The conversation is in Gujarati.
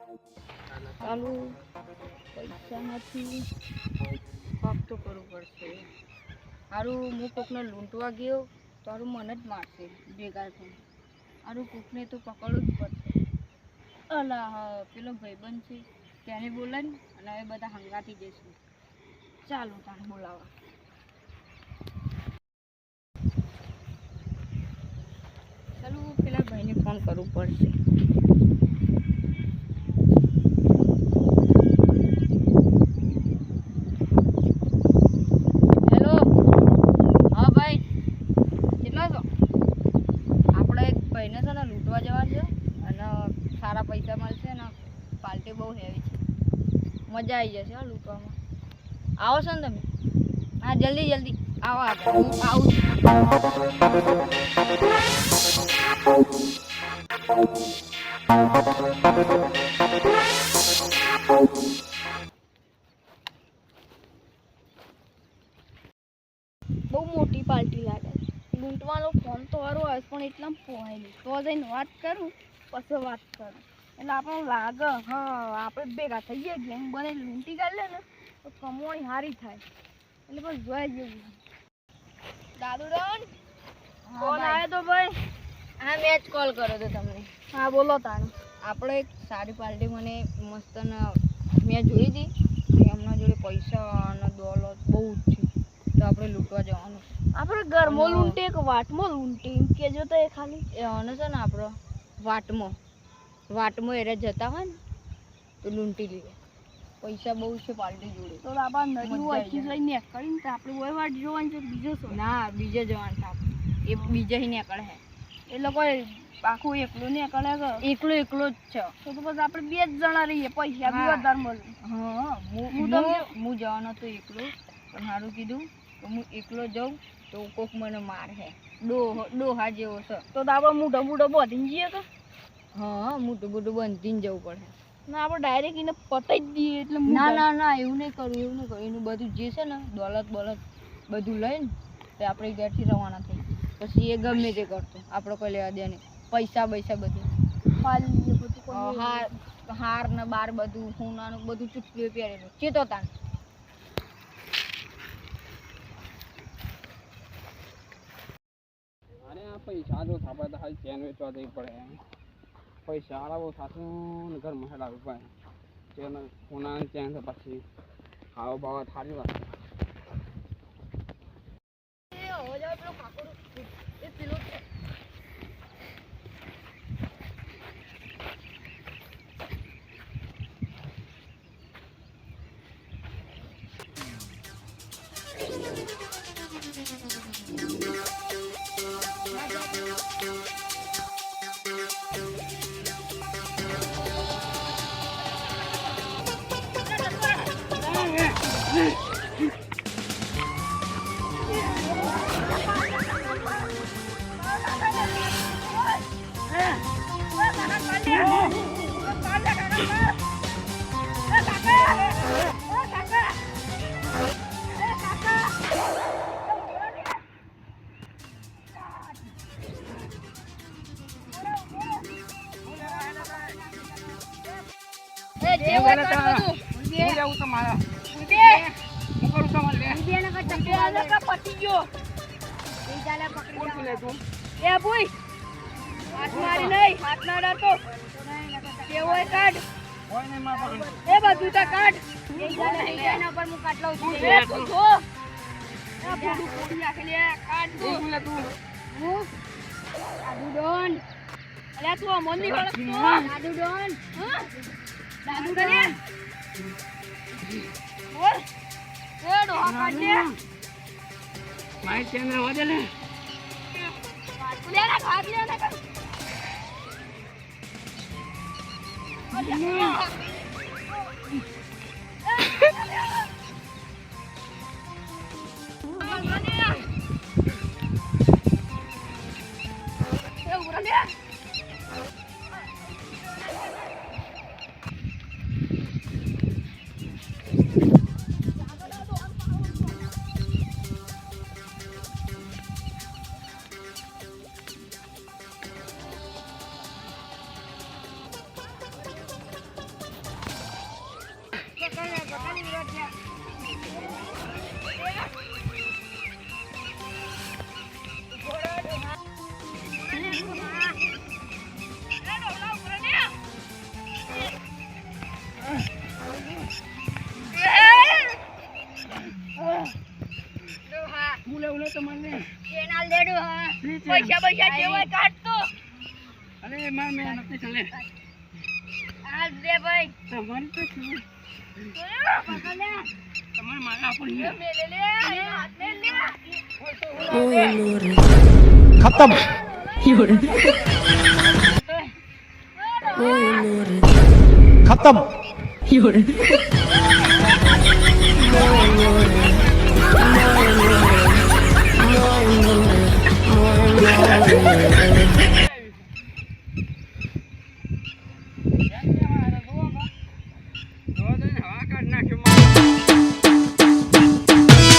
ચાલુ પૈસા નથી, પાપ તો કરવું પડશે. સારું હું કોકને લૂંટવા ગયો તો સારું મને જ મારશે ભેગા થઈ. સારું કોકને તો પકડવું જ પડશે. અલા હા પેલો ભાઈબંધ છે તેને બોલાય અને હવે બધા હંગાથી જઈશું. ચાલો તાને બોલાવા. ચાલો પેલા ભાઈને ફોન કરવું પડશે. હેલો, હા ભાઈ કેટલા છો? આપણે એક ભાઈને છે ને લૂંટવા જવા છે અને સારા પૈસા મળશે ને પાર્ટી બહુ હેવી છે. મજા આવી જશે હા લૂંટવામાં. આવો છો ને તમે? હા જલ્દી જલ્દી આવો આપણે, હું આવું છું. બહુ મોટી પાર્ટી લાગે. લૂંટવાનો ફોન તો સારો આવે પણ એટલામાં પોહાય નહીં. તો જઈને વાત કરું પછી વાત કરું એટલે આપણને લાગે હા આપણે ભેગા થઈએ ગેમ બને લૂંટી કાઢીએ ને તો કમાણી સારી થાય એટલે બસ જોઈ જેવું. દાદુડન ફોન આવ્યો તો ભાઈ? હા મેં જ કોલ કર્યો હતો તમને. હા બોલો તાણે. આપણે એક સારી પાર્ટી મને મસ્ત ને મેં જોઈ હતી એમના જોડે પૈસા અને દોલત બહુ જ છે તો આપણે લૂંટવા જવાનું. આપણે ઘરમાં લૂંટીએ કે વાટમાં લૂંટીએ એમ કહેજો તો એ ખાલી એને છે ને આપણે વાટમાં એરે જતા હોય ને તો લૂંટી લઈએ. પૈસા બહુ છે પાર્ટી જોડે તો આપણે નદી વાંચી લઈને કરીને તો આપણે ઓય વાટ જોવાનું છે બીજો શું? ના બીજે જવાનું છે આપણે. એ બીજે નીકળે છે એ લોકો આખું એકલું નીકળે કે એકલો જ છે તો પછી આપણે 2 જ જણા રહીએ પૈસા બી વધારે મળે. હા હું જવાનો હતો એકલો પણ સારું કીધું તો હું એકલો જાઉં તો કોક મને મારે ડોહા જેવો છે તો આપણે મૂઢો બાંધીને જઈએ તો હા મૂઢું બાંધીને જવું પડે. ના આપણે ડાયરેક્ટ એને પતાઈ જ દઈએ એટલે ના એવું નહીં કરવું એનું બધું જે છે ને દોલત બધું લઈને તો આપણે ઘેરથી રવાના થઈ પછી એ ગમે તે કરતો આપણે કોઈ લેવા દે નહીં. પૈસા બધું હાર ને બાર બધું સોનાનું બધું ચૂટકીઓ પહેરેલું ચેતો તાન. પૈસા જો થાપે તો હાલ ચેન વેચવા જવી પડે. પૈસા આવો થાતું ને ઘરમાં હેડાવવું પડે. ચેન સોનાની ચેન છે પછી ખાવા બાવા થારી વાત. મારી ચેન વધે ને બોલે બોલે તમારે કેનાલ દેડું હા પૈસા પૈસા જેવા કાઢતો અરે માર મેં નથી ચાલે આ દે ભાઈ તમારી તો છે પકડ લે તમારે મારા આપણી લે લે હાથ લે લે खत्म खत्म